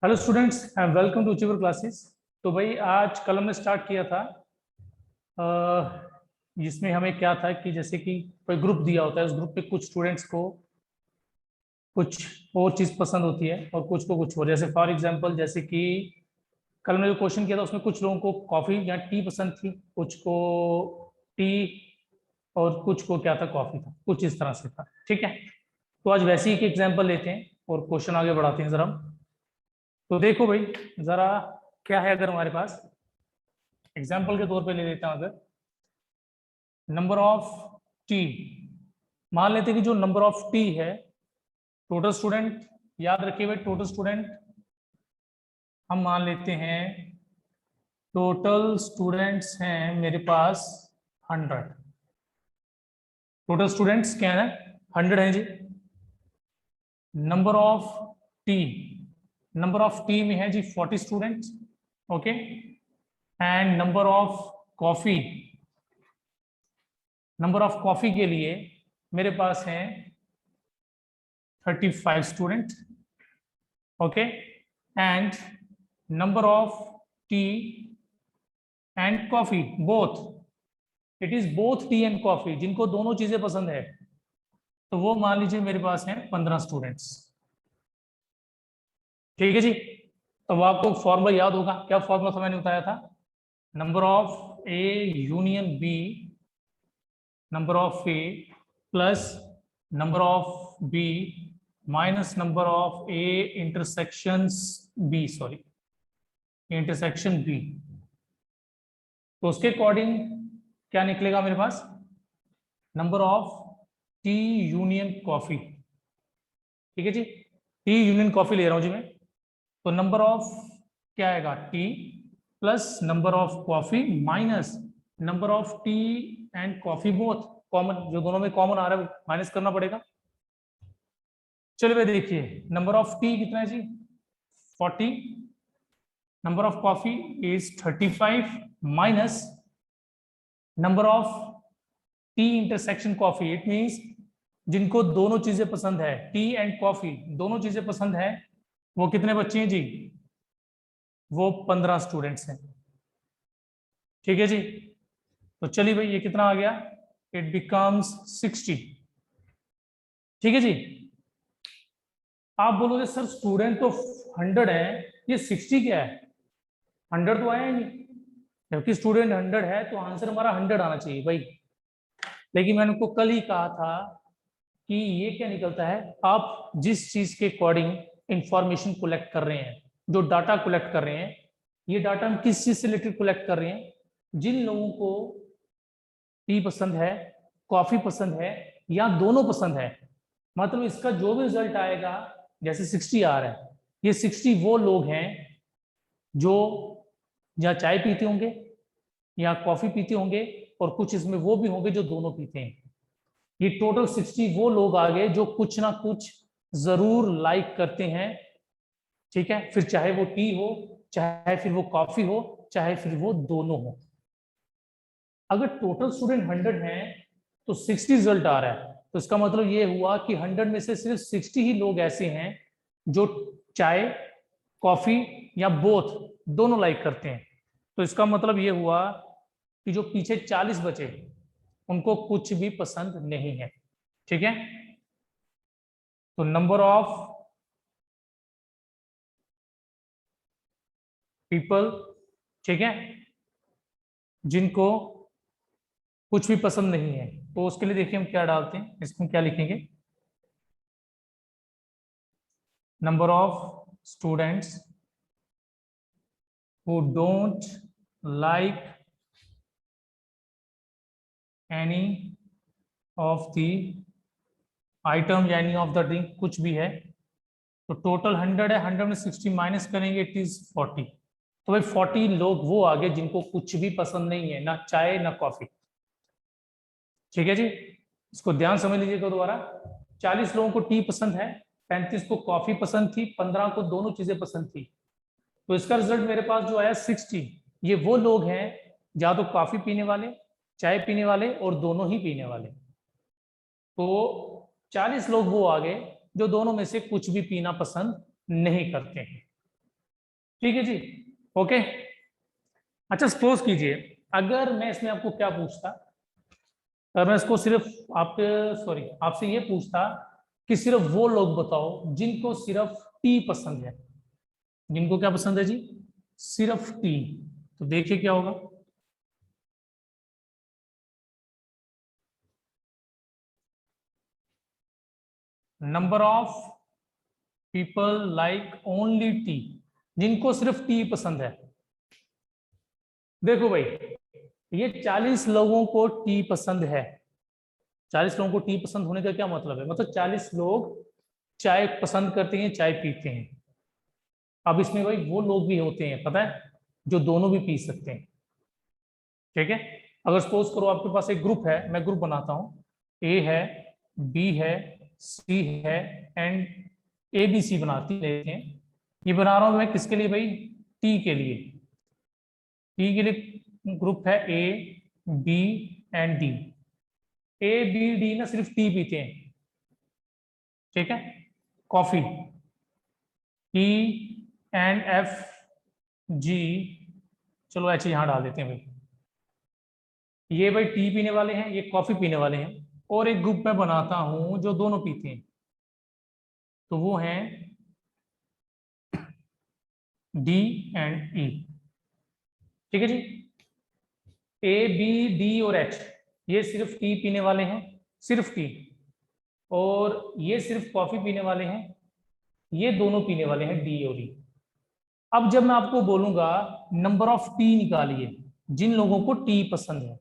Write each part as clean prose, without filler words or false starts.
Hello students, welcome to achiever classes. तो भाई आज कल हमने स्टार्ट किया था जिसमें हमें क्या था कि जैसे कि कोई ग्रुप दिया होता है, उस ग्रुप पे कुछ स्टूडेंट्स को कुछ और चीज़ पसंद होती है और कुछ को कुछ और। जैसे फॉर एग्जांपल, जैसे कि कल हमने जो क्वेश्चन किया था उसमें कुछ लोगों को कॉफ़ी या टी पसंद थी, कुछ को टी और कुछ को क्या था, कॉफ़ी था, कुछ इस तरह से था। ठीक है, तो आज वैसे ही एक एग्जाम्पल लेते हैं और क्वेश्चन आगे बढ़ाते हैं जरा। तो देखो भाई जरा, क्या है अगर हमारे पास एग्जाम्पल के तौर पे ले लेते हैं, अगर नंबर ऑफ टी, मान लेते हैं कि जो नंबर ऑफ टी है, टोटल स्टूडेंट, याद रखिए भाई टोटल स्टूडेंट हम मान लेते हैं, टोटल स्टूडेंट्स हैं मेरे पास 100। टोटल स्टूडेंट्स क्या है, 100 है जी। Number of tea, number of tea में है जी 40 students. Okay, and number of coffee, number of coffee के लिए मेरे पास हैं 35 student. Okay, and number of tea and coffee both, it is both tea and coffee, जिनको दोनों चीजें पसंद है, तो वो मान लीजिए मेरे पास हैं 15 स्टूडेंट्स। ठीक है जी। तो वो आपको फॉर्मूला याद होगा, क्या फॉर्मूला था मैंने बताया था, number of A union B, number of A plus number of B minus number of A intersections B, sorry intersection B. तो उसके अकॉर्डिंग क्या निकलेगा मेरे पास, number of tea union coffee. ठीक है जी, टी यूनियन कॉफी ले रहा हूं जी मैं। तो नंबर ऑफ क्या आएगा, T plus number of coffee minus number of tea and coffee both, common जो दोनों में कॉमन आ रहा है वो माइनस करना पड़ेगा। चलिए भाई देखिए, नंबर ऑफ टी कितना है जी 40, number of coffee is 35 minus number of T intersection coffee, it means जिनको दोनों चीजें पसंद है, टी एंड कॉफी दोनों चीजें पसंद है, वो कितने बच्चे हैं जी, वो 15 स्टूडेंट्स हैं। ठीक है जी। तो चलिए भाई ये कितना आ गया, इट बिकम्स 60। ठीक है जी। आप बोलोगे सर स्टूडेंट तो 100 है, ये 60 क्या है, 100 तो आया ही नहीं, जबकि स्टूडेंट 100 है तो आंसर हमारा 100 आना चाहिए भाई। लेकिन मैंने उनको कल ही कहा था कि ये क्या निकलता है, आप जिस चीज के अकॉर्डिंग इंफॉर्मेशन कलेक्ट कर रहे हैं, जो डाटा कलेक्ट कर रहे हैं, ये डाटा हम किस चीज से रिलेटेड कलेक्ट कर रहे हैं, जिन लोगों को टी पसंद है, कॉफी पसंद है, या दोनों पसंद है, मतलब इसका जो भी रिजल्ट आएगा, जैसे 60 आ रहा है, ये 60 वो लोग हैं जो या चाय पीते होंगे या कॉफी पीते होंगे, और कुछ इसमें वो भी होंगे जो दोनों पीते हैं। ये टोटल 60 वो लोग आ गए जो कुछ ना कुछ जरूर लाइक करते हैं। ठीक है, फिर चाहे वो टी हो, चाहे फिर वो कॉफी हो, चाहे फिर वो दोनों हो। अगर टोटल स्टूडेंट 100 हैं तो 60 रिजल्ट आ रहा है, तो इसका मतलब ये हुआ कि 100 में से सिर्फ 60 ही लोग ऐसे हैं जो चाय, कॉफी या बोथ दोनों लाइक करते हैं। तो इसका मतलब ये हुआ कि जो पीछे 40 बचे उनको कुछ भी पसंद नहीं है। ठीक है, तो नंबर ऑफ पीपल, ठीक है, जिनको कुछ भी पसंद नहीं है, तो उसके लिए देखिए हम क्या डालते हैं, इसमें क्या लिखेंगे, number of students who don't like any of the item या any of the drink, कुछ भी है, तो टोटल 100 है, 100 में 60 माइनस करेंगे, इट इज 40। तो भाई 40 लोग वो आगे जिनको कुछ भी पसंद नहीं है, ना चाय ना कॉफी। ठीक है जी, इसको ध्यान समझ लीजिएगा दोबारा। 40 लोगों को टी पसंद है, 35 को कॉफी पसंद थी, 15 को दोनों चीजें पसंद थी, तो इसका रिजल्ट मेरे पास जो आया 60। ये वो लोग हैं या तो कॉफी पीने वाले, चाय पीने वाले और दोनों ही पीने वाले। तो 40 लोग वो आ गए जो दोनों में से कुछ भी पीना पसंद नहीं करते हैं। ठीक है जी, ओके। अच्छा सपोज कीजिए, अगर मैं इसमें आपको क्या पूछता, अगर मैं इसको सिर्फ आपके सॉरी आपसे ये पूछता कि सिर्फ वो लोग बताओ जिनको सिर्फ टी पसंद है, जिनको क्या पसंद है जी, सिर्फ टी, तो देखिए क्या होगा। Number of people like only T, जिनको सिर्फ टी पसंद है। देखो भाई, ये 40 लोगों को टी पसंद है। 40 लोगों को टी पसंद होने का क्या मतलब है, मतलब 40 लोग चाय पसंद करते हैं, चाय पीते हैं। अब इसमें भाई वो लोग भी होते हैं पता है, जो दोनों भी पी सकते हैं। ठीक है, अगर सपोज करो आपके पास एक ग्रुप है, मैं ग्रुप बनाता हूं, ए है, बी है, सी है, एंड ए बी सी बनाती लेते हैं। ये बना रहा हूं मैं किसके लिए भाई, टी के लिए। टी के लिए ग्रुप है A, B and D. A B D ना सिर्फ टी पीते हैं, ठीक है, coffee. T and F G, चलो एच यहां डाल देते हैं भाई। ये भाई टी पीने वाले हैं, ये कॉफी पीने वाले हैं, और एक ग्रुप मैं बनाता हूं जो दोनों पीते हैं, तो वो हैं डी एंड ई। ठीक है जी, ए बी डी और एच, ये सिर्फ टी पीने वाले हैं, सिर्फ टी, और ये सिर्फ कॉफी पीने वाले हैं, ये दोनों पीने वाले हैं डी और ई। अब जब मैं आपको बोलूंगा नंबर ऑफ टी निकालिए, जिन लोगों को टी पसंद है,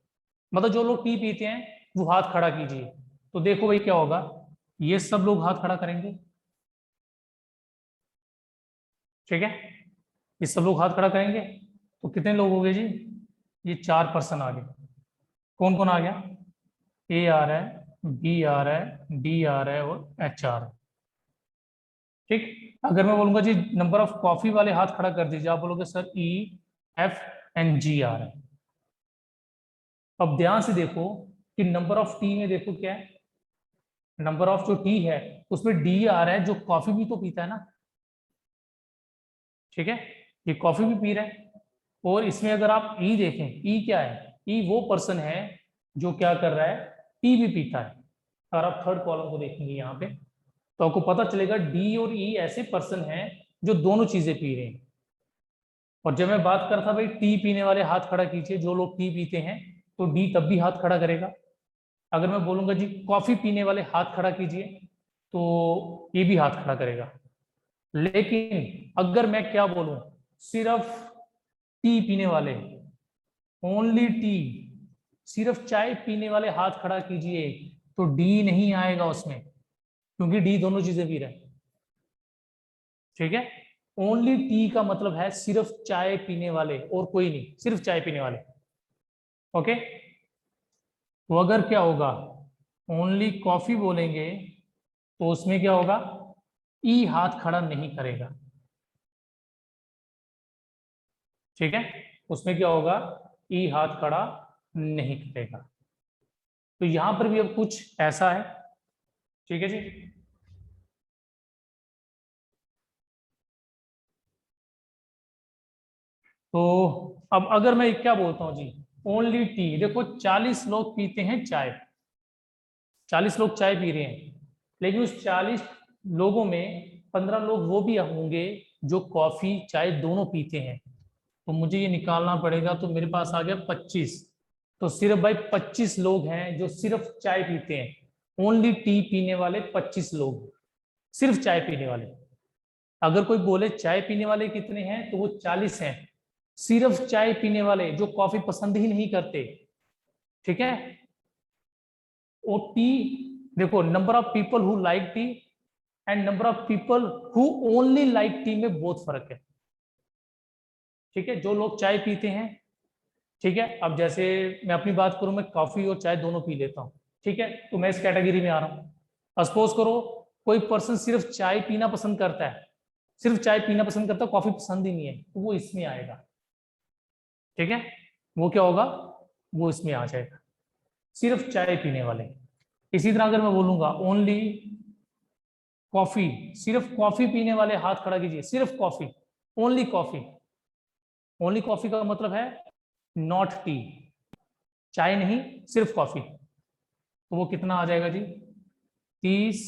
मतलब जो लोग टी पीते हैं वो हाथ खड़ा कीजिए, तो देखो भाई क्या होगा, ये सब लोग हाथ खड़ा करेंगे, ठीक है, ये सब लोग हाथ खड़ा करेंगे, तो कितने लोग हो गए जी, ये 4 पर्सन आ गए। कौन कौन आ गया, ए आ रहा है, बी आ रहा है, डी आ रहा है, और एच आ रहा है। ठीक, अगर मैं बोलूंगा जी नंबर ऑफ कॉफी वाले हाथ खड़ा कर दीजिए, आप बोलोगे सर ई एफ एंड जी आ रहा है। अब ध्यान से देखो कि नंबर ऑफ टी में देखो क्या है, नंबर ऑफ जो टी है उसमें डी आ रहा है, जो कॉफी भी तो पीता है ना, ठीक है, ये कॉफी भी पी रहा है। और इसमें अगर आप ई देखें, ई क्या है, ई वो पर्सन है जो क्या कर रहा है, टी भी पीता है। अगर आप थर्ड कॉलम को देखेंगे यहाँ पे, तो आपको पता चलेगा डी और ई ऐसे पर्सन हैं जो दोनों चीजें पी रहे हैं। और जब मैं बात करता भाई टी पीने वाले हाथ खड़ा कीजिए, जो लोग टी पीते हैं, तो डी तब भी हाथ खड़ा करेगा। अगर मैं बोलूंगा जी कॉफी पीने वाले हाथ खड़ा कीजिए, तो ये भी हाथ खड़ा करेगा। लेकिन अगर मैं क्या बोलूं, सिर्फ टी पीने वाले, ओनली टी, सिर्फ चाय पीने वाले हाथ खड़ा कीजिए, तो डी नहीं आएगा उसमें, क्योंकि डी दोनों चीजें पी रहा है। ठीक है, ओनली टी का मतलब है सिर्फ चाय पीने वाले और कोई नहीं, सिर्फ चाय पीने वाले। ओके, तो अगर क्या होगा, ओनली कॉफी बोलेंगे, तो उसमें क्या होगा, ई हाथ खड़ा नहीं करेगा। ठीक है, उसमें क्या होगा, ई हाथ खड़ा नहीं करेगा। तो यहां पर भी अब कुछ ऐसा है। ठीक है जी, तो अब अगर मैं क्या बोलता हूं जी, ओनली टी, देखो 40 लोग पीते हैं चाय, 40 लोग चाय पी रहे हैं, लेकिन उस 40 लोगों में 15 लोग वो भी होंगे जो कॉफी चाय दोनों पीते हैं, तो मुझे ये निकालना पड़ेगा, तो मेरे पास आ गया 25। तो सिर्फ भाई 25 लोग हैं जो सिर्फ चाय पीते हैं, ओनली टी पीने वाले 25 लोग, सिर्फ चाय पीने वाले। अगर कोई बोले चाय पीने वाले कितने हैं, तो वो 40 हैं, सिर्फ चाय पीने वाले जो कॉफी पसंद ही नहीं करते। ठीक है, ओ टी, देखो number of people who like T and number of people who only like T में बहुत फर्क है। ठीक है, जो लोग चाय पीते हैं, ठीक है, अब जैसे मैं अपनी बात करूं, मैं कॉफी और चाय दोनों पी लेता हूं, ठीक है, तो मैं इस कैटेगरी में आ रहा हूं। सपोज करो कोई पर्सन सिर्फ चाय पीना पसंद करता है, सिर्फ चाय पीना पसंद करता है, कॉफी पसंद ही नहीं है, तो वो इसमें आएगा। ठीक है, वो क्या होगा, वो इसमें आ जाएगा, सिर्फ चाय पीने वाले। इसी तरह अगर मैं बोलूंगा ओनली कॉफी, सिर्फ कॉफी पीने वाले हाथ खड़ा कीजिए, सिर्फ coffee, only coffee, only coffee का मतलब है नॉट टी, चाय नहीं, सिर्फ कॉफी। तो वो कितना आ जाएगा जी? 30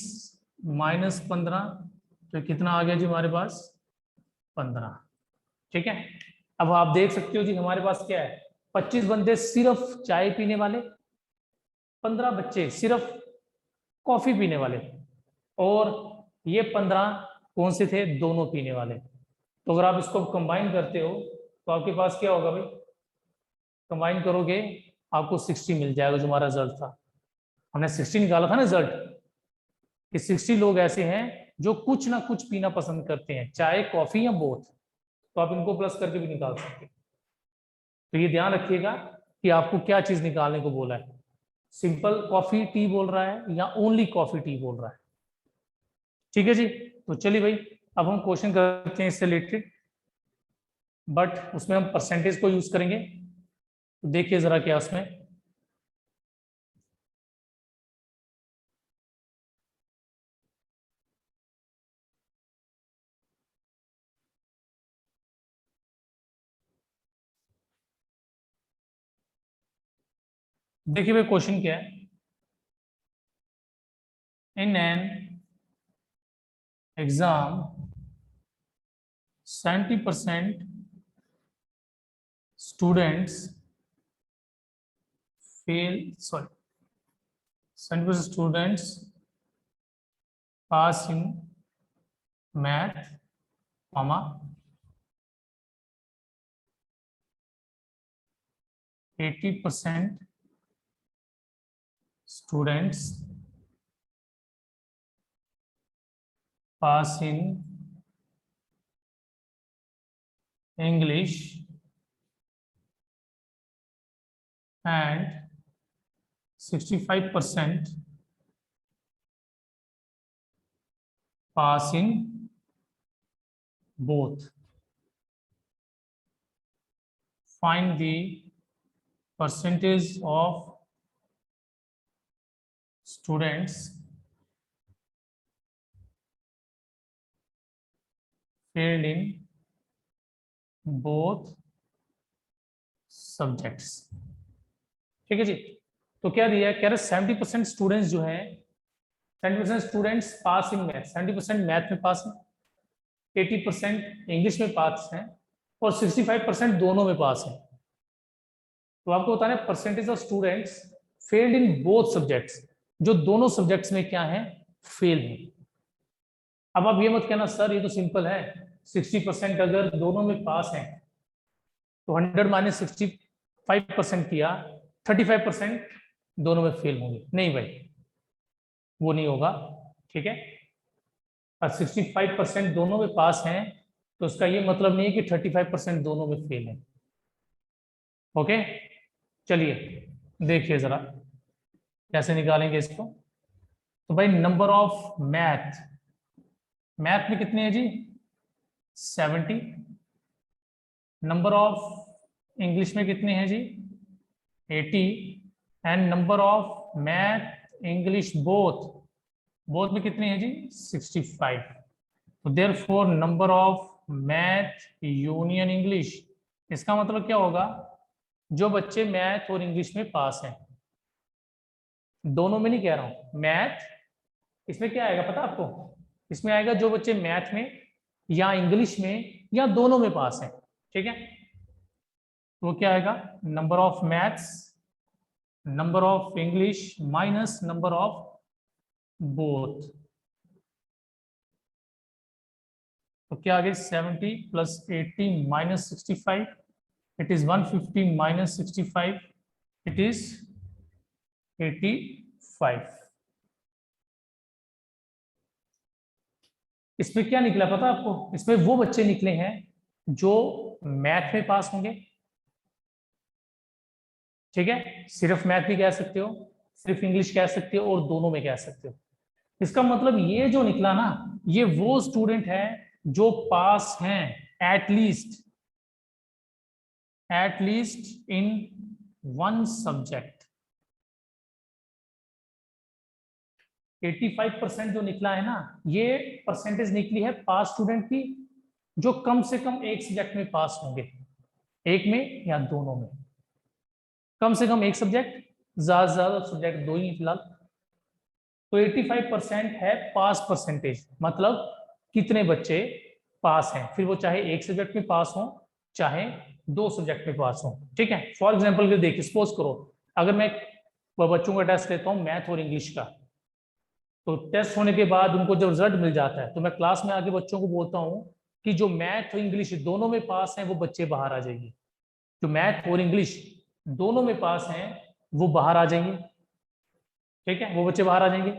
माइनस 15, तो कितना आ गया जी हमारे पास? 15। ठीक है, अब आप देख सकते हो जी हमारे पास क्या है, 25 बंदे सिर्फ चाय पीने वाले, 15 बच्चे सिर्फ कॉफी पीने वाले, और ये 15 कौन से थे? दोनों पीने वाले। तो अगर आप इसको कंबाइन करते हो तो आपके पास क्या होगा भाई? कंबाइन करोगे आपको 60 मिल जाएगा, जो हमारा रिजल्ट था। हमने 60 निकाला था ना रिजल्ट, कि 60 लोग ऐसे हैं जो कुछ ना कुछ पीना पसंद करते हैं, चाहे कॉफी या बोथ। तो आप इनको प्लस करके भी निकाल सकते हैं। तो ये ध्यान रखिएगा कि आपको क्या चीज निकालने को बोला है, सिंपल कॉफी टी बोल रहा है या ओनली कॉफी टी बोल रहा है। ठीक है जी, तो चलिए भाई, अब हम क्वेश्चन करते हैं इससे रिलेटेड, बट उसमें हम परसेंटेज को यूज करेंगे। तो देखिए जरा क्या उसमें, देखिए भाई क्वेश्चन क्या है। In an exam 70% students fail, sorry, 70% students pass in math, comma 80% students pass in English and 65% pass in both. Find the percentage of students failed in both subjects. ठीक है जी, तो क्या दिया है? कह रहे 70% स्टूडेंट्स जो है, 70% students pass in math, 70% math में पास है, 80% इंग्लिश में पास है, और 65% दोनों में पास है। तो आपको बताना है percentage of students failed in both subjects, जो दोनों सब्जेक्ट्स में क्या है? फेल है। अब आप ये मत कहना सर ये तो सिंपल है, 60% अगर दोनों में पास है तो 100 माइनस 65% किया, 35% दोनों में फेल होंगे। नहीं भाई, वो नहीं होगा। ठीक है, और 65% दोनों में पास हैं, तो उसका ये मतलब नहीं है कि 35% दोनों में फेल है। ओके, चलिए देखिए जरा कैसे निकालेंगे इसको। तो भाई नंबर ऑफ मैथ, मैथ में कितने हैं जी? 70। नंबर ऑफ इंग्लिश में कितने हैं जी? 80। And number of math English both, both में कितने हैं जी? 65। तो therefore number of math union English, इसका मतलब क्या होगा? जो बच्चे मैथ और इंग्लिश में पास हैं, दोनों में नहीं कह रहा हूं, मैथ, इसमें क्या आएगा पता आपको? इसमें आएगा जो बच्चे मैथ में या इंग्लिश में या दोनों में पास हैं। ठीक है, तो वो क्या आएगा? Number of maths, number of English minus number of both. तो क्या आ गया? 70 plus 80 minus 65, it is 150 minus 65, it is 85। इसमें क्या निकला पता आपको? इसमें वो बच्चे निकले हैं जो मैथ में पास होंगे। ठीक है, सिर्फ मैथ भी कह सकते हो, सिर्फ इंग्लिश कह सकते हो, और दोनों में कह सकते हो। इसका मतलब ये जो निकला ना, ये वो स्टूडेंट है जो पास हैं at least in one subject. 85% जो निकला है ना, ये परसेंटेज निकली है पास स्टूडेंट की, जो कम से कम एक सब्जेक्ट में पास होंगे, एक में या दोनों में। कम से कम एक सब्जेक्ट, ज्यादा से ज्यादा सब्जेक्ट दो ही फिलहाल। तो 85% है पास परसेंटेज, मतलब कितने बच्चे पास हैं, फिर वो चाहे एक सब्जेक्ट में पास हो चाहे दो सब्जेक्ट में पास हो। ठीक है, फॉर एग्जाम्पल देखिए, सपोज करो अगर मैं बच्चों का टेस्ट लेता हूँ मैथ और इंग्लिश का, तो टेस्ट होने के बाद उनको जब रिजल्ट मिल जाता है तो मैं क्लास में आके बच्चों को बोलता हूँ कि जो मैथ और इंग्लिश दोनों में पास हैं वो बच्चे बाहर आ जाएंगे, जो मैथ और इंग्लिश दोनों में पास हैं वो बाहर आ जाएंगे। ठीक है, वो बच्चे बाहर आ जाएंगे।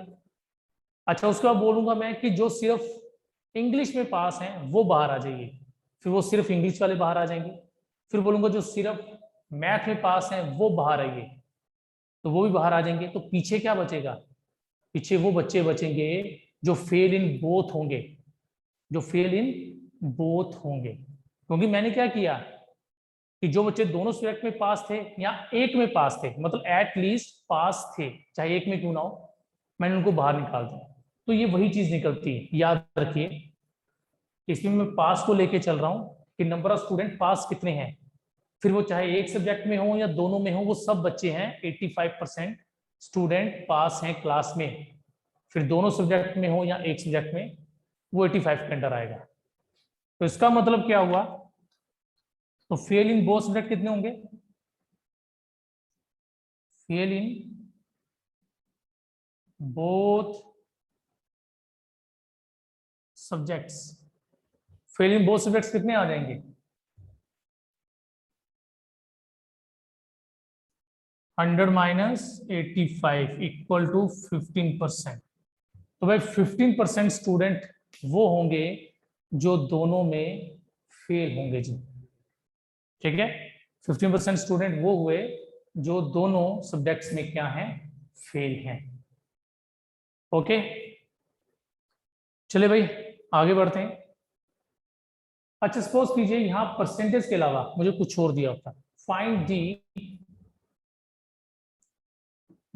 अच्छा, उसके बाद बोलूंगा मैं कि जो सिर्फ इंग्लिश में पास हैं वो बाहर आ जाइए, फिर वो सिर्फ इंग्लिश वाले बाहर आ जाएंगे। फिर बोलूंगा जो सिर्फ मैथ में पास हैं वो बाहर आइए, तो वो भी बाहर आ जाएंगे। तो पीछे क्या बचेगा, पीछे वो बच्चे बचेंगे जो फेल इन बोथ होंगे, जो फेल इन बोथ होंगे। क्योंकि मैंने क्या किया कि जो बच्चे दोनों सब्जेक्ट में पास थे या एक में पास थे, मतलब एट लीस्ट पास थे चाहे एक में क्यों ना हो, मैंने उनको बाहर निकाल दिया। तो ये वही चीज निकलती है, याद रखिए। इसमें मैं पास को लेके चल रहा हूं कि नंबर ऑफ स्टूडेंट पास कितने हैं, फिर वो चाहे एक सब्जेक्ट में हो या दोनों में हो, वो सब बच्चे हैं। 85% स्टूडेंट पास हैं क्लास में, फिर दोनों सब्जेक्ट में हो या एक सब्जेक्ट में, वो 85 के अंडर आएगा। तो इसका मतलब क्या हुआ, तो फेल इन बोथ सब्जेक्ट कितने होंगे, fail in both subjects, fail in both subjects कितने आ जाएंगे, 100 माइनस 85 इक्वल टू 15%। तो भाई 15% स्टूडेंट वो होंगे जो दोनों में फेल होंगे जी। ठीक है, 15% स्टूडेंट वो हुए जो दोनों सब्जेक्ट्स में क्या हैं, फेल हैं। ओके, चले भाई आगे बढ़ते हैं। अच्छा, सपोज कीजिए यहां परसेंटेज के अलावा मुझे कुछ और दिया होता, find the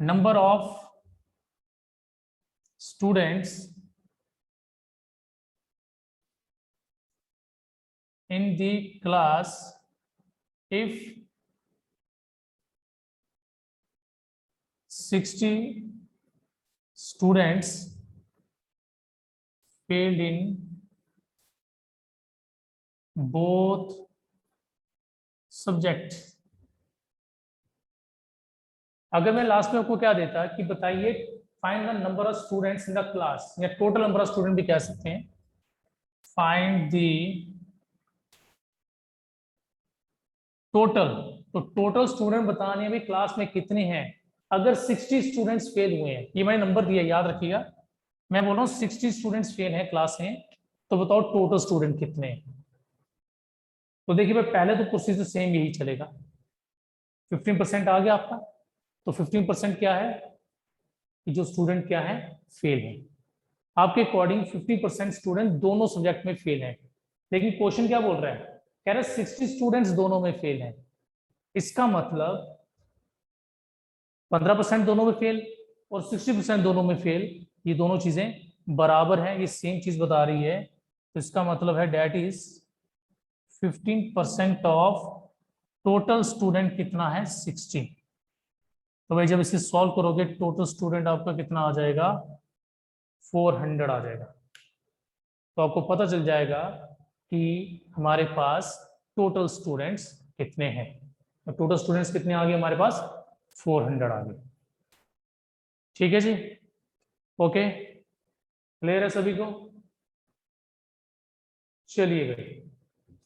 number of students in the class if 60 students failed in both subjects। अगर मैं लास्ट में आपको क्या देता कि बताइए find the number of students in the class, या टोटल नंबर ऑफ स्टूडेंट भी कह सकते हैं, फाइंड दी टोटल। तो टोटल स्टूडेंट बताने हैं भी क्लास में कितने हैं। अगर 60 स्टूडेंट्स फेल हुए हैं, ये मैंने नंबर दिया याद रखिएगा, मैं बोल रहा हूँ 60 स्टूडेंट्स फेल हैं क्लास में, तो बताओ टोटल स्टूडेंट कितने हैं। तो देखिए भाई पहले तो प्रोसीजर सेम यही चलेगा, 15% आ गया आपका, तो 15% क्या है कि जो स्टूडेंट क्या है, फेल है। आपके अकॉर्डिंग 50% स्टूडेंट दोनों सब्जेक्ट में फेल है, लेकिन क्वेश्चन क्या बोल रहा है, कह रहा है 60 स्टूडेंट्स दोनों में फेल है। इसका मतलब 15% दोनों में फेल और 60% दोनों में फेल, ये दोनों चीजें बराबर हैं, ये सेम चीज बता रही है। तो इसका मतलब है that is 15% of total student कितना है, 60। तो भाई जब इसे सॉल्व करोगे टोटल स्टूडेंट आपका कितना आ जाएगा, 400 आ जाएगा। तो आपको पता चल जाएगा कि हमारे पास टोटल स्टूडेंट्स कितने हैं। तो टोटल स्टूडेंट्स कितने आ गए हमारे पास, 400 आ गए। ठीक है जी, ओके, क्लियर है सभी को। चलिए भाई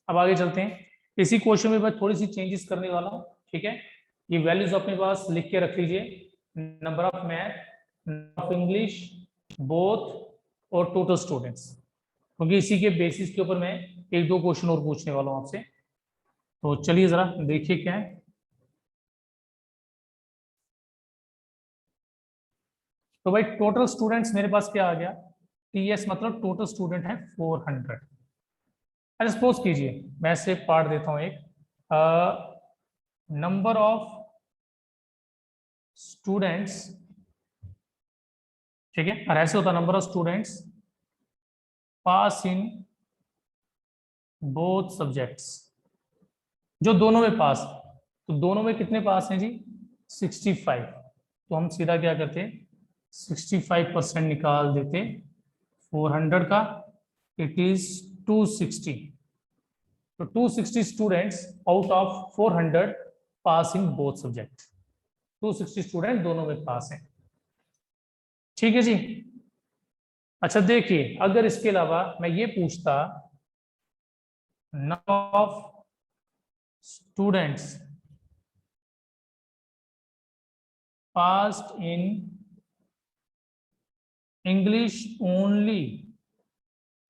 अब आगे चलते हैं। इसी क्वेश्चन में मैं थोड़ी सी चेंजेस करने वाला हूँ। ठीक है, ये वैल्यूज अपने पास लिख के रख लीजिए, number of math, number of English, both और टोटल स्टूडेंट्स, क्योंकि इसी के बेसिस के ऊपर मैं एक दो क्वेश्चन और पूछने वाला हूं आपसे। तो चलिए जरा देखिए क्या है। तो भाई टोटल स्टूडेंट्स मेरे पास क्या आ गया, टीएस मतलब टोटल स्टूडेंट है 400। अच्छा सपोज कीजिए मैं से पार्ट देता हूं एक, नंबर ऑफ स्टूडेंट्स, ठीक है, और ऐसे होता number of students pass in both subjects, जो दोनों में पास, तो दोनों में कितने पास हैं जी 65। तो हम सीधा क्या करते 65% निकाल देते 400 का, इट इज 260। तो 260 students out of 400 pass in both subject, 260 student दोनों में पास हैं। ठीक है जी। अच्छा देखिए, अगर इसके अलावा मैं ये पूछता number of students passed in English only,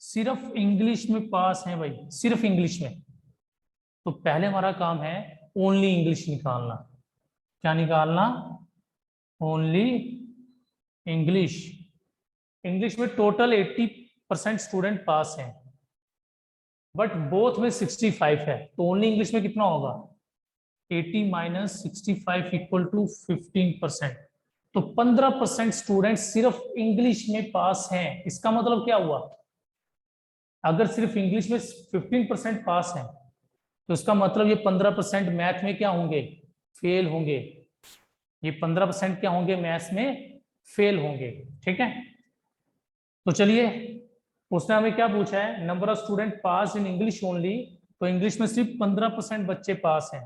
सिर्फ इंग्लिश में पास हैं भाई, सिर्फ इंग्लिश में, तो पहले हमारा काम है ओनली इंग्लिश निकालना। क्या निकालना? Only English. इंग्लिश में टोटल 80% स्टूडेंट पास हैं, बट बोथ में 65 है, तो ओनली इंग्लिश में कितना होगा 80 माइनस 65 इक्वल टू 15%। तो 15% स्टूडेंट सिर्फ इंग्लिश में पास हैं। इसका मतलब क्या हुआ, अगर सिर्फ इंग्लिश में 15% पास हैं, तो इसका मतलब ये 15% मैथ में क्या होंगे, फेल होंगे। ये 15% क्या होंगे, मैथ्स में फेल होंगे। ठीक है, तो चलिए, उसने हमें क्या पूछा है, number of student pass in English only, तो इंग्लिश में सिर्फ 15% बच्चे पास हैं,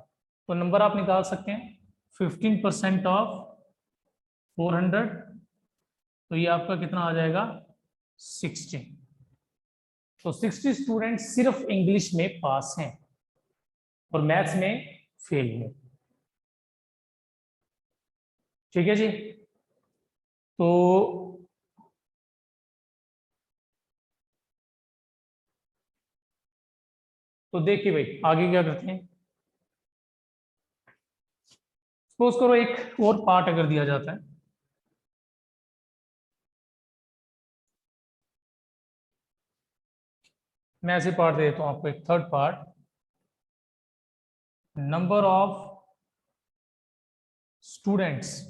तो नंबर आप निकाल सकते हैं 15% ऑफ 400, तो ये आपका कितना आ जाएगा 60। तो 60 स्टूडेंट सिर्फ इंग्लिश में पास हैं और मैथ्स में फेल हैं। ठीक है जी। तो देखिए भाई, आगे क्या करते हैं। सपोज करो एक और पार्ट अगर दिया जाता है, मैं ऐसे पार्ट दे देता हूं आपको, एक third part, number of students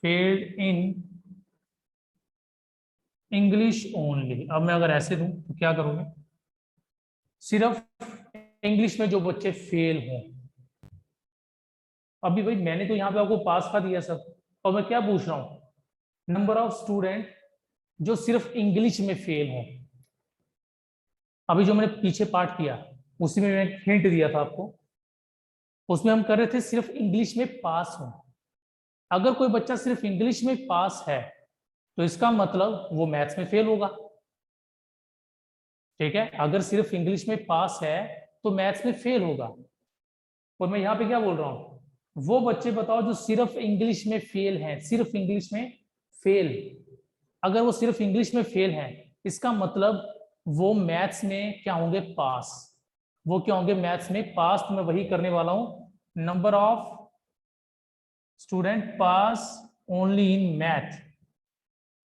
failed in English only. अब मैं अगर ऐसे दूं तो क्या करोगे, सिर्फ इंग्लिश में जो बच्चे फेल हों। अभी भाई मैंने तो यहाँ पे आपको पास का दिया सब, और मैं क्या पूछ रहा हूं, नंबर ऑफ स्टूडेंट जो सिर्फ इंग्लिश में फेल हों। अभी जो मैंने पीछे पार्ट किया उसी में मैं हिंट दिया था आपको, उसमें हम कर रहे थे सिर्फ इंग्लिश में पास हो। अगर कोई बच्चा सिर्फ इंग्लिश में पास है, तो इसका मतलब वो मैथ्स में फेल होगा। ठीक है, अगर सिर्फ इंग्लिश में पास है तो मैथ्स में फेल होगा। और मैं यहाँ पे क्या बोल रहा हूं, वो बच्चे बताओ जो सिर्फ इंग्लिश में फेल हैं, सिर्फ इंग्लिश में फेल। अगर वो सिर्फ इंग्लिश में फेल हैं, इसका मतलब वो मैथ्स में क्या होंगे, पास। वो क्या होंगे, मैथ्स में पास। तो मैं वही करने वाला हूं, number of student pass only in math,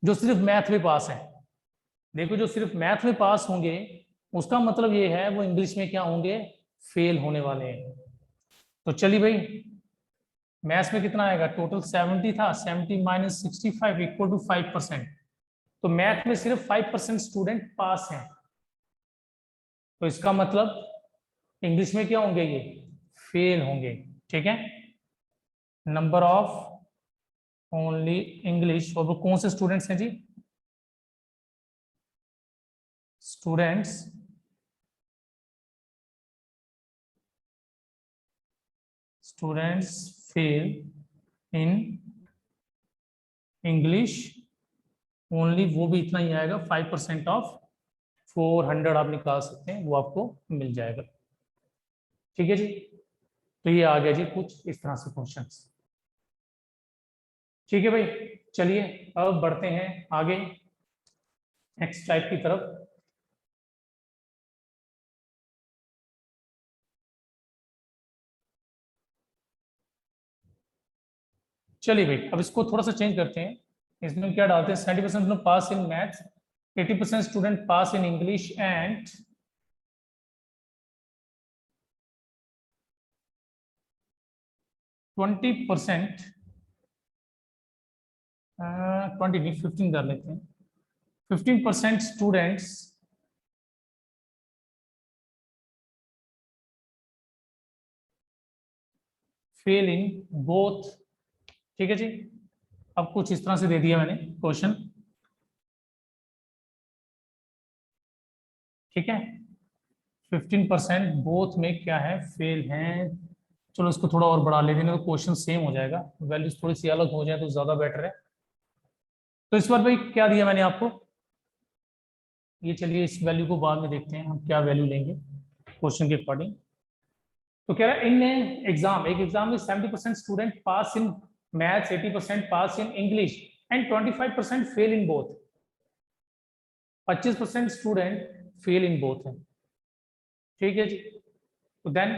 जो सिर्फ मैथ में पास है। देखो, जो सिर्फ मैथ में पास होंगे, उसका मतलब ये है वो इंग्लिश में क्या होंगे, फेल होने वाले हैं। तो चलिए भाई, मैथ्स में कितना आएगा, टोटल 70 था, 70 माइनस 65 इक्वल टू 5%। तो मैथ में सिर्फ 5% स्टूडेंट पास हैं, तो इसका मतलब इंग्लिश में क्या होंगे, ये फेल होंगे। ठीक है, नंबर ऑफ ओनली इंग्लिश, और वो कौन से स्टूडेंट्स हैं जी, students fail in English only, वो भी इतना ही आएगा, 5% ऑफ 400 आप निकाल सकते हैं, वो आपको मिल जाएगा। ठीक है जी, तो ये आ गया जी कुछ इस तरह से क्वेश्चंस। ठीक है भाई, चलिए अब बढ़ते हैं आगे नेक्स्ट टाइप की तरफ। चलिए भाई, अब इसको थोड़ा सा चेंज करते हैं। इसमें क्या डालते हैं, 70% pass in maths, 80% student pass in English and 20%, 20 नहीं 15 कर लेते हैं, 15% स्टूडेंट्स फेल इन बोथ। ठीक है जी, अब कुछ इस तरह से दे दिया मैंने क्वेश्चन। ठीक है, 15% बोथ में क्या है, फेल हैं। चलो इसको थोड़ा और बढ़ा लेते हैं तो क्वेश्चन सेम हो जाएगा, वैल्यूज थोड़ी सी अलग हो जाए तो ज्यादा बेटर है। तो इस बार भाई क्या दिया मैंने आपको, ये चलिए इस वैल्यू को बाद में देखते हैं हम क्या वैल्यू लेंगे क्वेश्चन के अकॉर्डिंग। तो कह रहा है इन एग्जाम, एक एग्जाम में 70% student pass in maths, 80% pass in English and 25% fail in both. 25% student fail in both है। ठीक है जी, तो then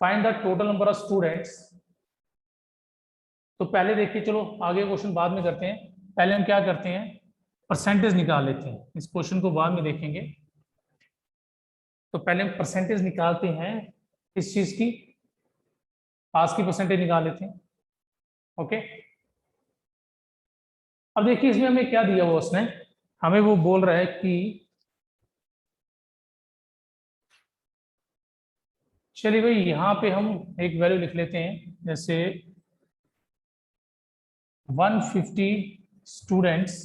find the total number of students. तो पहले देखिए, चलो आगे क्वेश्चन बाद में करते हैं, पहले हम क्या करते हैं, परसेंटेज निकाल लेते हैं। इस क्वेश्चन को बाद में देखेंगे, तो पहले हम परसेंटेज निकालते हैं इस चीज की, पास की परसेंटेज निकाल लेते हैं। ओके, अब देखिए इसमें हमें क्या दिया हुआ उसने, हमें वो बोल रहा है कि चलिए भाई यहाँ पे हम एक वैल्यू लिख लेते हैं, जैसे 150 students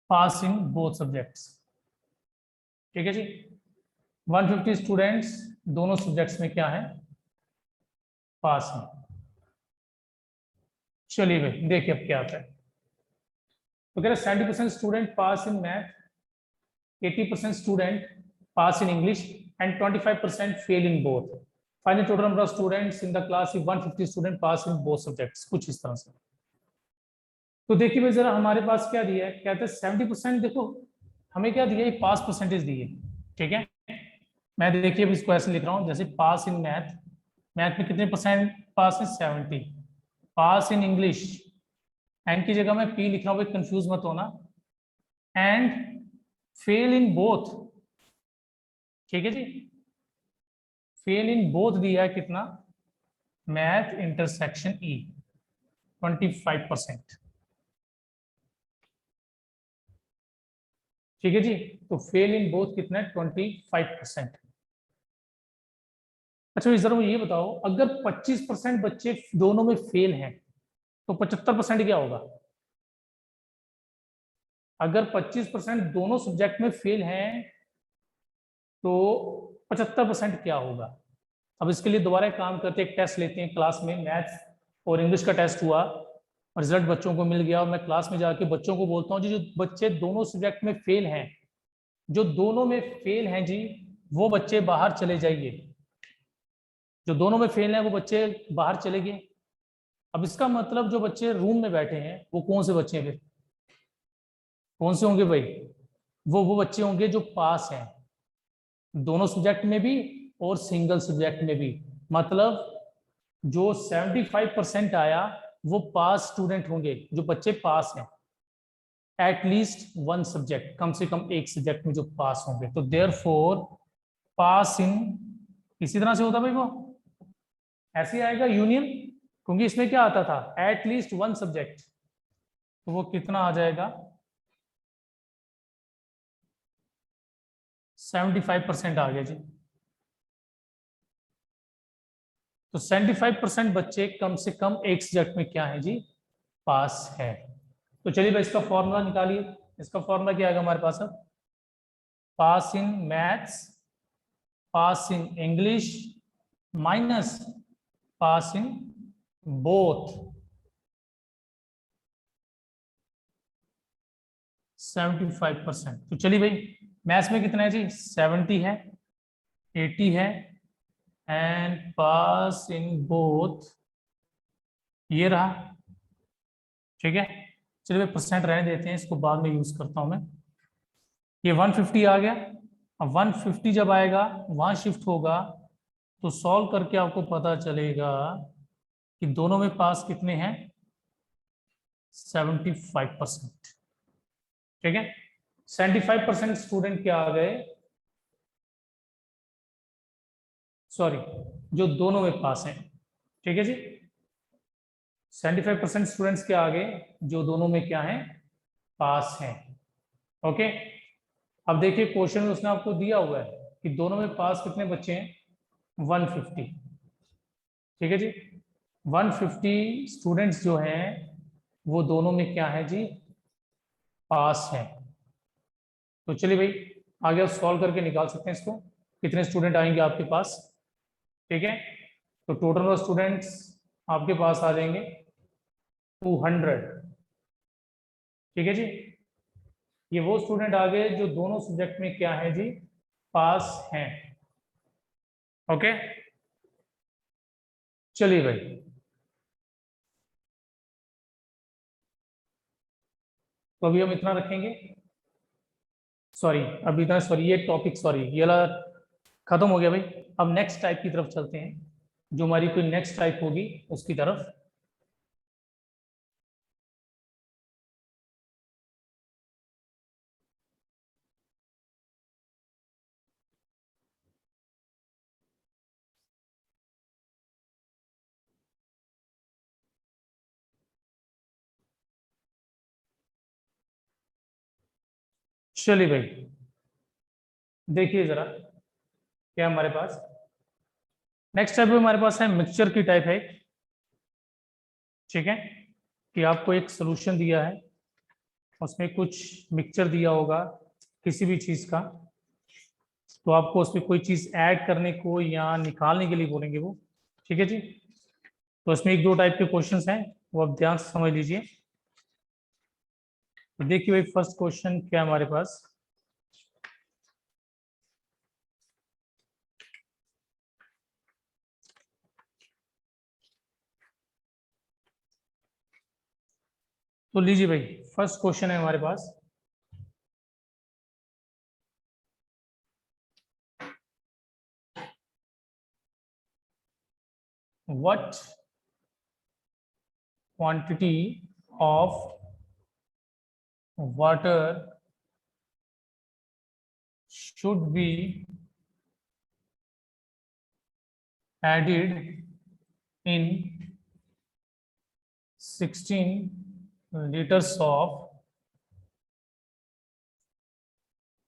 pass in both subjects. ठीक है जी, 150 स्टूडेंट्स दोनों सब्जेक्ट्स में क्या है, पास हैं। चलिए भाई देखिए अब क्या आता है। तो कह रहे 70% student pass in math, 80% student pass in English and 25% fail in both. Find the total number of students in the class if 150 student pass in both subjects, कुछ इस तरह से। तो देखिए भाई जरा हमारे पास क्या दिया है, कहते हैं 70%, देखो हमें क्या दिया है, पास परसेंटेज दी है। ठीक है, मैं देखिए अब इसको ऐसे लिख रहा हूँ, जैसे पास इन मैथ, मैथ में कितने परसेंट पास है, 70। पास इन इंग्लिश, एंड की जगह मैं पी लिख रहा हूँ, कंफ्यूज मत होना, एंड फेल इन बोथ। ठीक है जी, फेल इन बोथ दिया है कितना, मैथ इंटरसेक्शन ई 25%। ठीक है जी, तो फेल इन बोथ कितना है, 25%। अच्छा इस जरा ये बताओ, अगर 25% बच्चे दोनों में फेल हैं तो 75% क्या होगा। अगर 25% दोनों सब्जेक्ट में फेल हैं तो 75% क्या होगा। अब इसके लिए दोबारा एक काम करते हैं, एक टेस्ट लेते हैं, क्लास में मैथ्स और इंग्लिश का टेस्ट हुआ, रिजल्ट बच्चों को मिल गया, और मैं क्लास में जाके बच्चों को बोलता हूँ जी, जो बच्चे दोनों सब्जेक्ट में फेल हैं, जो दोनों में फेल हैं जी, वो बच्चे बाहर चले जाइए। जो दोनों में फेल हैं वो बच्चे बाहर चले गए। अब इसका मतलब जो बच्चे रूम में बैठे हैं वो कौन से बच्चे हैं, फिर कौन से होंगे भाई, वो बच्चे होंगे जो पास हैं दोनों सब्जेक्ट में भी और सिंगल सब्जेक्ट में भी। मतलब जो 75% आया वो पास स्टूडेंट होंगे, जो बच्चे पास हैं एटलीस्ट वन सब्जेक्ट, कम से कम एक सब्जेक्ट में जो पास होंगे। तो देयरफॉर पास इन, इसी तरह से होता भाई, वो ऐसे ही आएगा यूनियन, क्योंकि इसमें क्या आता था, एटलीस्ट वन सब्जेक्ट, तो वो कितना आ जाएगा, 75% आ गया जी। तो 75% बच्चे कम से कम एक सब्जेक्ट में क्या है जी, पास है। तो चलिए भाई इसका फॉर्मूला निकालिए, इसका फॉर्मूला क्या आएगा हमारे पास, अब pass in maths, pass in English minus pass in both 75%। तो चलिए भाई मैथ्स में कितना है जी, 70 है, 80 है, एंड पास इन बोथ ये रहा। ठीक है, चलिए भाई परसेंट रहने देते हैं, इसको बाद में यूज करता हूं मैं। ये 150 आ गया। अब 150 जब आएगा वहां शिफ्ट होगा, तो सॉल्व करके आपको पता चलेगा कि दोनों में पास कितने हैं, 75%। ठीक है, 75% स्टूडेंट क्या आ गए, सॉरी, जो दोनों में पास हैं। ठीक है जी, 75% स्टूडेंट्स क्या आ गए, जो दोनों में क्या है, पास हैं। ओके, अब देखिए क्वेश्चन में उसने आपको दिया हुआ है कि दोनों में पास कितने बच्चे हैं, 150, ठीक है जी। 150 स्टूडेंट्स जो हैं वो दोनों में क्या है जी, पास है। तो चलिए भाई आगे आप सॉल्व करके निकाल सकते हैं इसको, कितने स्टूडेंट आएंगे आपके पास, ठीक है। तो टोटल स्टूडेंट्स आपके पास आ जाएंगे 200, ठीक है जी। ये वो स्टूडेंट आ गए जो दोनों सब्जेक्ट में क्या है जी, पास हैं। ओके, चलिए भाई तो अभी हम इतना रखेंगे, सॉरी अभी इतना, सॉरी ये टॉपिक, सॉरी ये वाला खत्म हो गया भाई। अब नेक्स्ट टाइप की तरफ चलते हैं, जो हमारी कोई नेक्स्ट टाइप होगी उसकी तरफ। चलिए भाई देखिए जरा क्या हमारे पास नेक्स्ट टाइप हमारे पास है, मिक्सचर की टाइप है, ठीक है। कि आपको एक सोल्यूशन दिया है, उसमें कुछ मिक्सचर दिया होगा किसी भी चीज का, तो आपको उसमें कोई चीज ऐड करने को या निकालने के लिए बोलेंगे वो, ठीक है जी। तो इसमें एक दो टाइप के क्वेश्चंस हैं, वो आप ध्यान से समझ लीजिए। तो देखिए भाई फर्स्ट क्वेश्चन क्या है हमारे पास, तो लीजिए भाई फर्स्ट क्वेश्चन है हमारे पास, what quantity of water should be added in 16 liters of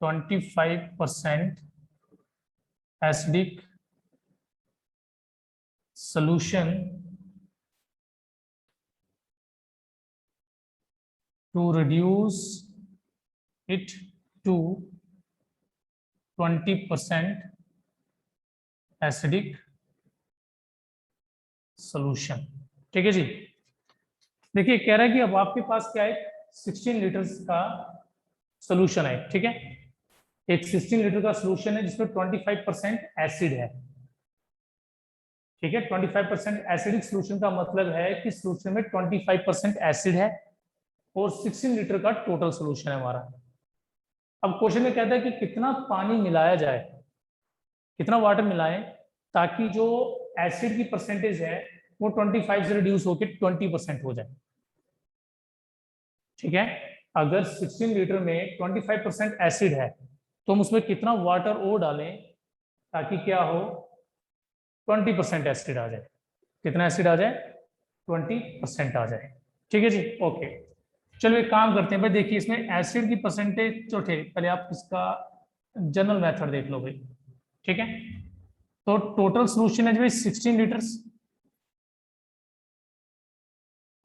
25% acidic solution to reduce it to 20% acidic solution, ठीक है जी। देखिए कह रहा है कि अब आपके पास क्या है, 16 लीटर्स का सोल्यूशन है, ठीक है। एक 16 लीटर का सोल्यूशन है जिसमें 25% एसिड है, ठीक है। 25% एसिडिक सोल्यूशन का मतलब है कि सोल्यूशन में 25% एसिड है और 16 लीटर का टोटल सोल्यूशन है हमारा। अब क्वेश्चन में कहता है कि कितना पानी मिलाया जाए, कितना वाटर मिलाएं ताकि जो एसिड की परसेंटेज है वो 25 से रिड्यूस होकर 20% हो जाए, ठीक है। अगर 16 लीटर में 25% एसिड है तो हम उसमें कितना वाटर और डालें ताकि क्या हो, 20% एसिड आ जाए। कितना एसिड आ जाए, 20% आ जाए, ठीक है जी। ओके, चलो एक काम करते हैं भाई, देखिए इसमें एसिड की परसेंटेज तो थे, पहले आप इसका जनरल मेथड देख लो भाई, ठीक है। तो टोटल सोल्यूशन है भाई 16 लीटर्स,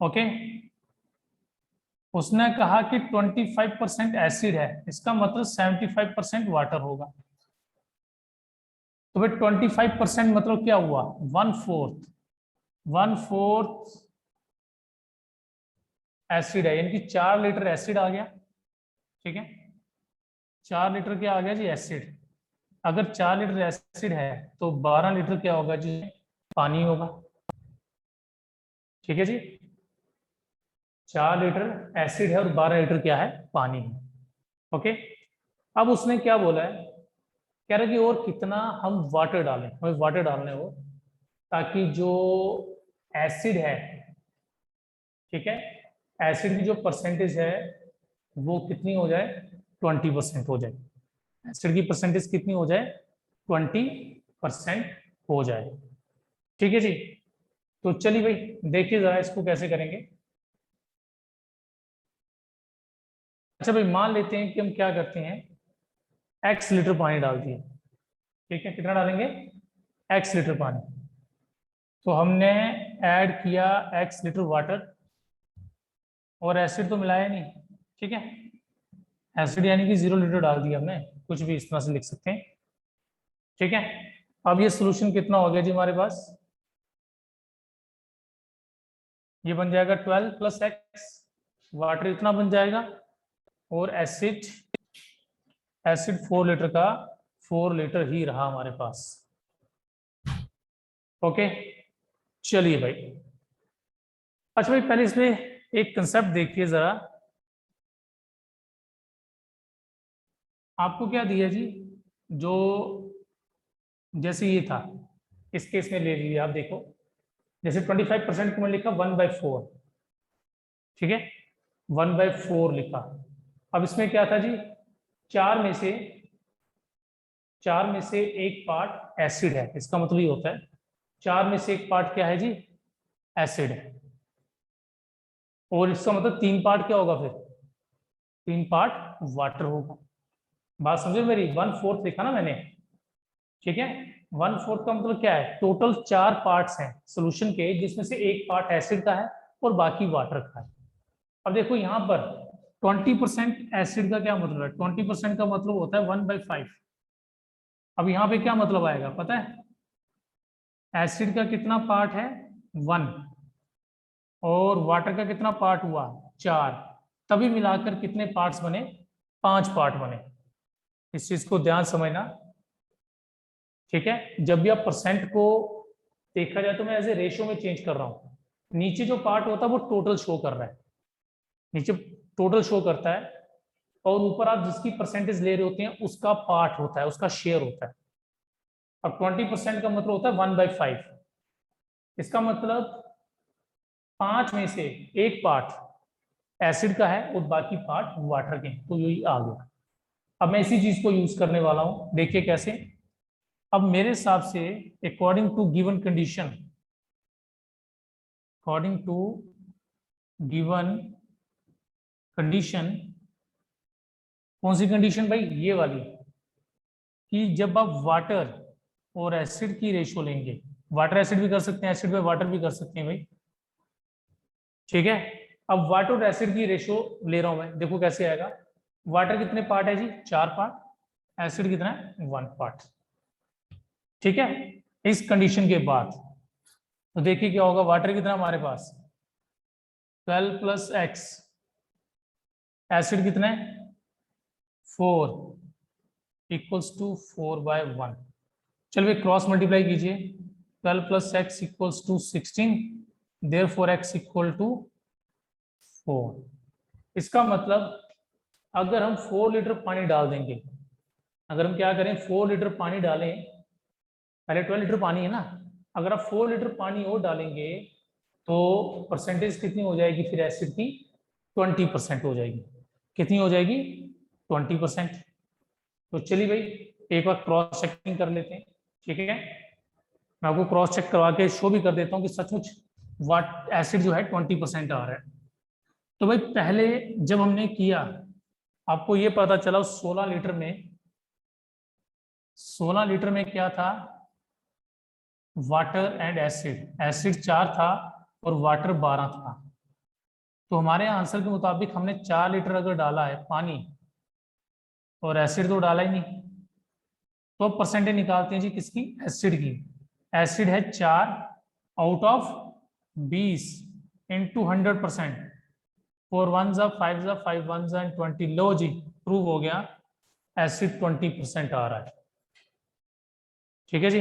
ओके। उसने कहा कि 25% एसिड है, इसका मतलब 75% वाटर होगा। तो भाई 25% मतलब क्या हुआ, 1/4, 1/4 एसिड है, यानी कि 4 लीटर एसिड आ गया, ठीक है। 4 लीटर क्या आ गया जी, एसिड। अगर 4 लीटर एसिड है तो 12 लीटर क्या होगा जी, पानी होगा, ठीक है जी। 4 लीटर एसिड है और 12 लीटर क्या है, पानी है, ओके। अब उसने क्या बोला है, कह रहा है कि और कितना हम वाटर डालें, हमें वाटर डालना है वो, ताकि जो एसिड है, ठीक है, एसिड की जो परसेंटेज है वो कितनी हो जाए, 20% हो जाए। एसिड की परसेंटेज कितनी हो जाए, 20% हो जाए, ठीक है जी। तो चलिए भाई देखिए जरा इसको कैसे करेंगे। अच्छा भाई मान लेते हैं कि हम क्या करते हैं, x लीटर पानी डाल दिए, ठीक है। कितना डालेंगे, x लीटर पानी, तो हमने ऐड किया x लीटर वाटर और एसिड तो मिलाया नहीं, ठीक है, एसिड यानी कि 0 लीटर डाल दिया हमने, कुछ भी इस तरह से लिख सकते हैं, ठीक है। अब ये सोल्यूशन कितना हो गया जी हमारे पास, ये बन जाएगा 12 प्लस x, वाटर इतना बन जाएगा, और एसिड 4 लीटर का 4 लीटर ही रहा हमारे पास। ओके, चलिए भाई। अच्छा भाई, पहले इसमें एक कंसेप्ट देखिए जरा, आपको क्या दिया जी, जो जैसे ये था, इस केस में ले लीजिए आप, देखो जैसे 25% को मैं लिखा 1/4, ठीक है, 1/4 लिखा। अब इसमें क्या था जी, चार में से एक पार्ट एसिड है, इसका मतलब ये होता है चार में से एक पार्ट क्या है जी, एसिड है, और इसका मतलब 3 पार्ट क्या होगा, फिर 3 पार्ट वाटर होगा। बात समझे मेरी, 1/4 लिखा ना मैंने, ठीक है, 1/4 का मतलब क्या है, टोटल 4 पार्ट्स हैं सोल्यूशन के, जिसमें से एक पार्ट एसिड का है और बाकी वाटर का है। अब देखो यहाँ पर 20% एसिड का क्या मतलब है, 20% का मतलब होता है 1/5। अब यहाँ पे क्या मतलब आएगा पता है, एसिड का कितना पार्ट है 1, और वाटर का कितना पार्ट हुआ 4, तभी मिलाकर कितने पार्ट्स बने, 5 पार्ट बने। इस चीज को ध्यान समझना, ठीक है। जब भी आप परसेंट को देखा जाए तो मैं एज ए रेशियो में चेंज कर रहा हूँ, नीचे जो पार्ट होता है वो टोटल शो कर रहा है, नीचे टोटल शो करता है, और ऊपर आप जिसकी परसेंटेज ले रहे होते हैं उसका पार्ट होता है, उसका शेयर होता है। अब 20% का मतलब होता है 1/5, इसका मतलब 5 में से एक पार्ट एसिड का है और बाकी पार्ट वाटर के, तो यही आ गया। अब मैं इसी चीज को यूज करने वाला हूं, देखिए कैसे। अब मेरे हिसाब से according to given condition, according to given condition, कौन सी कंडीशन भाई, ये वाली, कि जब आप वाटर और एसिड की रेशियो लेंगे, वाटर एसिड भी कर सकते हैं, एसिड पे वाटर भी कर सकते हैं भाई, ठीक है। अब वाटर और एसिड की रेशियो ले रहा हूं मैं, देखो कैसे आएगा। वाटर कितने पार्ट है जी, 4 पार्ट, एसिड कितना है 1 पार्ट, ठीक है। इस कंडीशन के बाद तो देखिए क्या होगा, वाटर कितना हमारे पास 12 प्लस एक्स, एसिड कितना है 4, इक्वल्स टू 4/1। चलिए क्रॉस मल्टीप्लाई कीजिए, 12 plus x equals to 16, therefore x equal to 4। इसका मतलब अगर हम 4 लीटर पानी डाल देंगे, अगर हम क्या करें 4 लीटर पानी डालें, पहले 12 लीटर पानी है ना, अगर आप 4 लीटर पानी और डालेंगे तो परसेंटेज कितनी हो जाएगी फिर एसिड की, 20% हो जाएगी। कितनी हो जाएगी, 20%। तो चलिए भाई एक बार क्रॉस चेकिंग कर लेते हैं, ठीक है। मैं आपको क्रॉस चेक करवा के शो भी कर देता हूँ कि सचमुच वाट एसिड जो है 20% आ रहा है। तो भाई पहले जब हमने किया, आपको ये पता चला 16 लीटर में, 16 लीटर में क्या था, वाटर एंड एसिड, एसिड 4 था और वाटर 12 था। तो हमारे आंसर के मुताबिक हमने 4 लीटर अगर डाला है पानी और एसिड तो डाला ही नहीं, तो परसेंटेज निकालते हैं जी किसकी, एसिड की। एसिड है 4 आउट ऑफ 20 इंटू 100%, 4 1 5 5 1 एंड 20, लो जी प्रूव हो गया, एसिड 20% आ रहा है, ठीक है जी।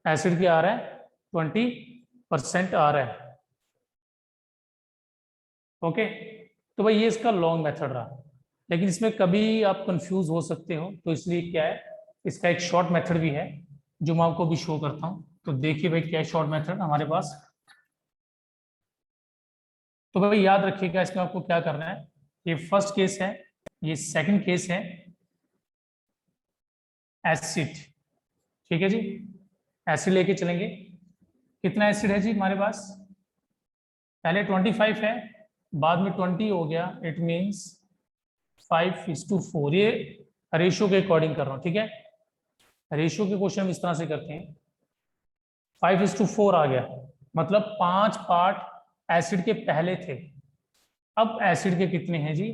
एसिड क्या आ रहा है, 20% आ रहा है, ओके। तो भाई ये इसका लॉन्ग मेथड रहा, लेकिन इसमें कभी आप कंफ्यूज हो सकते हो, तो इसलिए क्या है, इसका एक शॉर्ट मेथड भी है जो मैं आपको भी शो करता हूं। तो देखिए भाई क्या है शॉर्ट मेथड हमारे पास। तो भाई याद रखिएगा इसमें आपको क्या करना है, ये फर्स्ट केस है, ये सेकंड केस है, एसिड, ठीक है जी, एसिड लेके चलेंगे। कितना एसिड है जी हमारे पास, पहले 25 है, बाद में 20 हो गया, इट मीन्स 5:4। ये रेशियो के अकॉर्डिंग कर रहा हूँ, ठीक है। रेशियो के क्वेश्चन इस तरह से करते हैं 5:4 आ गया, मतलब 5 पार्ट एसिड के पहले थे। अब एसिड के कितने हैं जी?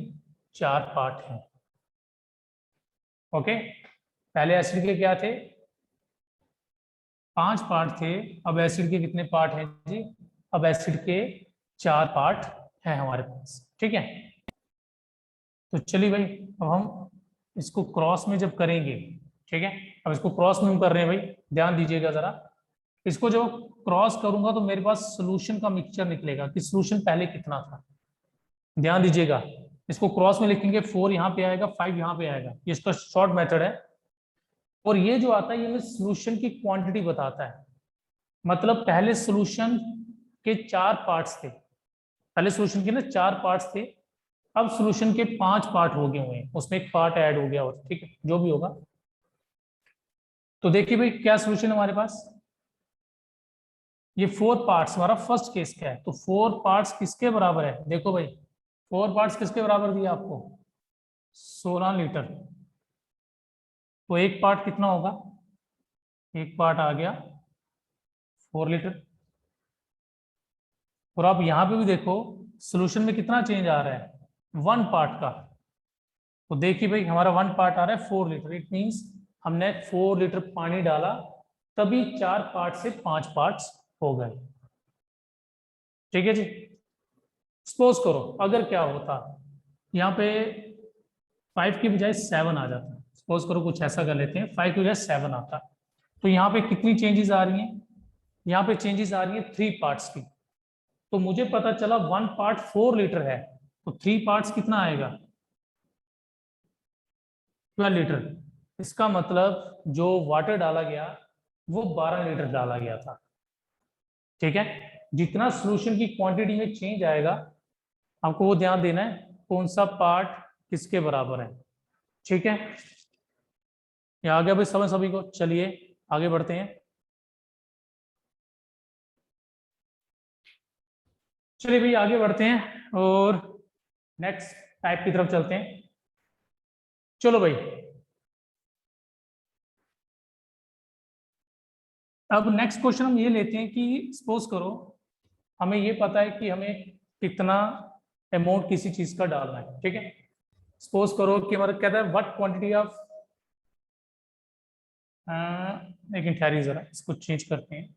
4 पार्ट हैं। ओके, पहले एसिड के क्या थे? 5 पार्ट थे। अब एसिड के कितने पार्ट हैं जी? अब एसिड के 4 पार्ट हैं हमारे पास। ठीक है, तो चलिए भाई, अब हम इसको क्रॉस में जब करेंगे, ठीक है, अब इसको क्रॉस में हम कर रहे हैं भाई, ध्यान दीजिएगा जरा। इसको जब क्रॉस करूंगा तो मेरे पास सोल्यूशन का मिक्सचर निकलेगा कि सोल्यूशन पहले कितना था। ध्यान दीजिएगा, इसको क्रॉस में लिखेंगे, 4 यहाँ पे आएगा, 5 यहाँ पे आएगा, ये इसका शॉर्ट मेथड है। और ये जो आता है ये हमें सोल्यूशन की क्वांटिटी बताता है। मतलब पहले सोल्यूशन के 4 पार्ट्स थे, पहले सोल्यूशन के ना 4 पार्ट्स थे, अब सोल्यूशन के 5 पार्ट हो गए हुए हैं, उसमें एक पार्ट ऐड हो गया, और ठीक है जो भी होगा। तो देखिए भाई क्या सोल्यूशन हमारे पास, ये 4 पार्ट्स हमारा फर्स्ट केस क्या है, तो 4 पार्ट्स किसके बराबर है? देखो भाई 4 पार्ट्स किसके बराबर दिया आपको? 16 लीटर। तो एक पार्ट कितना होगा? एक पार्ट आ गया 4 लीटर। और आप यहां पे भी देखो सोल्यूशन में कितना चेंज आ रहा है, 1 पार्ट का। तो देखिए भाई हमारा 1 पार्ट आ रहा है 4 लीटर, इट मींस हमने 4 लीटर पानी डाला, तभी 4 पार्ट से 5 पार्ट्स हो गए। ठीक है जी, सपोज करो अगर क्या होता, यहाँ पे 5 की बजाय 7 आ जाता, सपोज करो कुछ ऐसा कर लेते हैं, 5 की बजाय 7 आता, तो यहाँ पे कितनी चेंजेस आ रही हैं? यहाँ पे चेंजेस आ रही है 3 पार्ट्स की। तो मुझे पता चला 1 पार्ट 4 लीटर है, तो 3 पार्ट्स कितना आएगा? 12 लीटर। इसका मतलब जो वाटर डाला गया वो 12 लीटर डाला गया था। ठीक है, जितना सोल्यूशन की क्वांटिटी में चेंज आएगा आपको वो ध्यान देना है, कौन सा पार्ट किसके बराबर है। ठीक है, ये आ गया भाई समझ सभी को। चलिए आगे बढ़ते हैं। चलिए भाई आगे बढ़ते हैं और नेक्स्ट टाइप की तरफ चलते हैं। चलो भाई, अब नेक्स्ट क्वेश्चन हम ये लेते हैं कि सपोज करो हमें ये पता है कि हमें कितना अमाउंट किसी चीज का डालना है। ठीक है, सपोज करो कि हमारा कहता है व्हाट क्वांटिटी ऑफ, लेकिन ठहरिए जरा इसको चेंज करते हैं।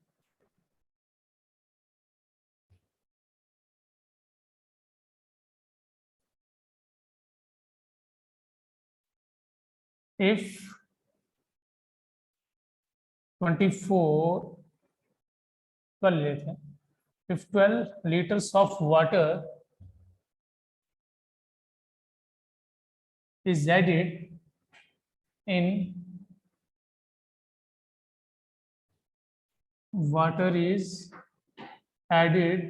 इफ 24 12 लेते हैं, if 12 liters of water is added in water is added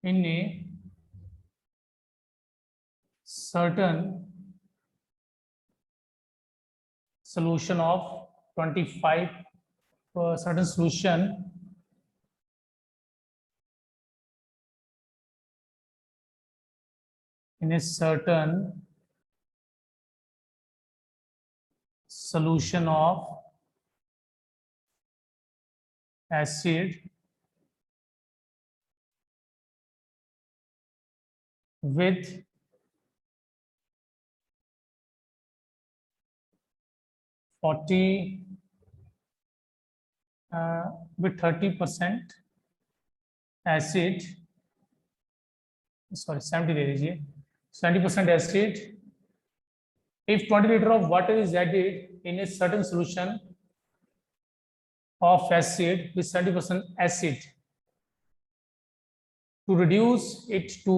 in a certain solution of 25 certain solution in a certain solution of acid with 40 with 30% acid, sorry 70 ले लीजिए, 70% acid. If 20 liter of water is added in a certain solution of acid with 70% acid, to reduce it to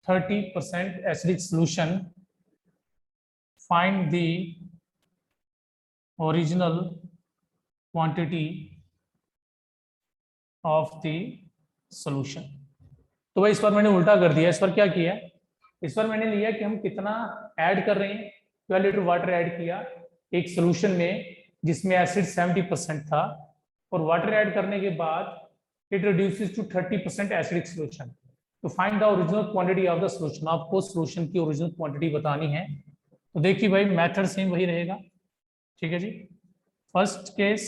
30% acidic solution, find the original quantity of the solution. तो भाई इस बार मैंने उल्टा कर दिया, इस बार क्या किया, इस बार मैंने लिया कि हम कितना ऐड कर रहे हैं, 12 लीटर वाटर ऐड किया एक सोल्यूशन में जिसमें एसिड 70% था, और वाटर ऐड करने के बाद it reduces to 30% acidic solution. तो find the original quantity of the solution, आपको सोल्यूशन की ओरिजिनल क्वांटिटी बतानी है। तो देखिए भाई मेथड सेम वही रहेगा। ठीक है जी, first case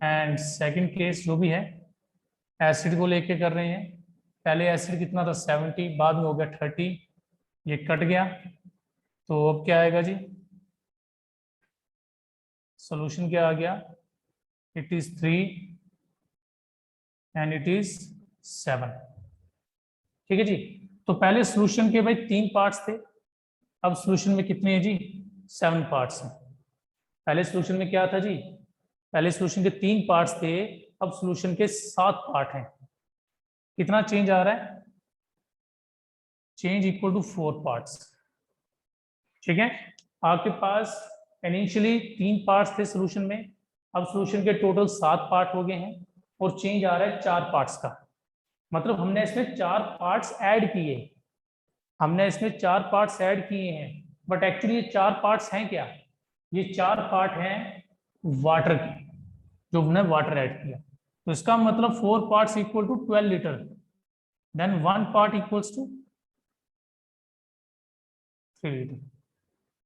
and second case जो भी है एसिड को लेके कर रहे हैं। पहले एसिड कितना था 70, बाद में हो गया 30, ये कट गया। तो अब क्या आएगा जी, सॉल्यूशन क्या आ गया, it is 3 and it is 7। ठीक है जी। तो पहले सॉल्यूशन के भाई 3 पार्ट्स थे, अब सॉल्यूशन में कितने हैं जी, 7 पार्ट्स हैं। पहले सॉल्यूशन में क्या था जी, पहले सॉल्यूशन के 3 पार्ट्स थे, अब सॉल्यूशन के 7 पार्ट हैं। कितना चेंज आ रहा है, चेंज इक्वल टू 4 पार्ट्स। ठीक है, आपके पास इनिशियली 3 पार्ट्स थे सॉल्यूशन में, अब सॉल्यूशन के टोटल 7 पार्ट हो गए हैं और चेंज आ रहा है 4 पार्ट्स का। मतलब हमने इसमें 4 पार्ट्स ऐड किए, हमने इसमें 4 पार्ट्स ऐड किए हैं, बट एक्चुअली ये 4 पार्ट्स हैं क्या, ये 4 पार्ट हैं वाटर के, जो हमने वाटर ऐड किया। तो इसका मतलब 4 parts equal to 12 litre, then 1 part equals to 3 litre.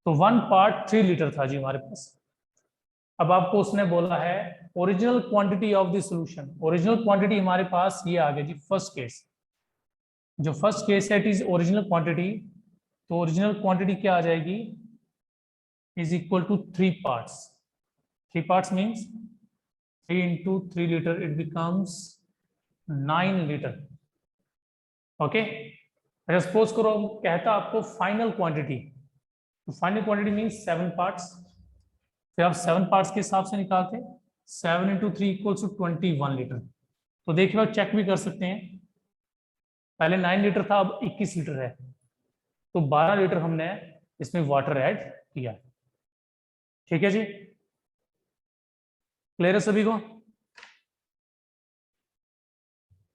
तो 1 पार्ट 3 लीटर था जी हमारे पास। अब आपको उसने बोला है original quantity of the solution. Original quantity हमारे पास ये आ गया जी, फर्स्ट केस। जो फर्स्ट केस है इट इज ओरिजिनल क्वांटिटी, तो ओरिजिनल क्वांटिटी क्या आ जाएगी, is equal to 3 parts. 3 parts means 3 into 3 liter, it becomes 9 litre. Okay, अगर सपोज करो कहता आपको फाइनल क्वांटिटी, तो फाइनल क्वांटिटी मीन्स 7 पार्ट्स, फिर आप 7 पार्ट्स के हिसाब से निकालते, 7 into 3 इक्वल्स टू 21 लीटर। तो देखिए आप चेक भी कर सकते हैं, पहले 9 लीटर था, अब 21 लीटर है, तो 12 लीटर हमने इसमें वाटर ऐड किया। ठीक है जी, क्लियर है सभी को?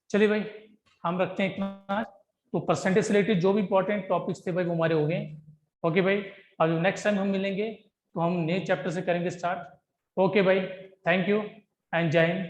चलिए भाई हम रखते हैं इतना। तो परसेंटेज से रिलेटेड जो भी इंपॉर्टेंट टॉपिक्स थे भाई वो हमारे हो गए। ओके भाई, अब नेक्स्ट टाइम हम मिलेंगे तो हम नए चैप्टर से करेंगे स्टार्ट। ओके भाई, थैंक यू एंड जय हिंद।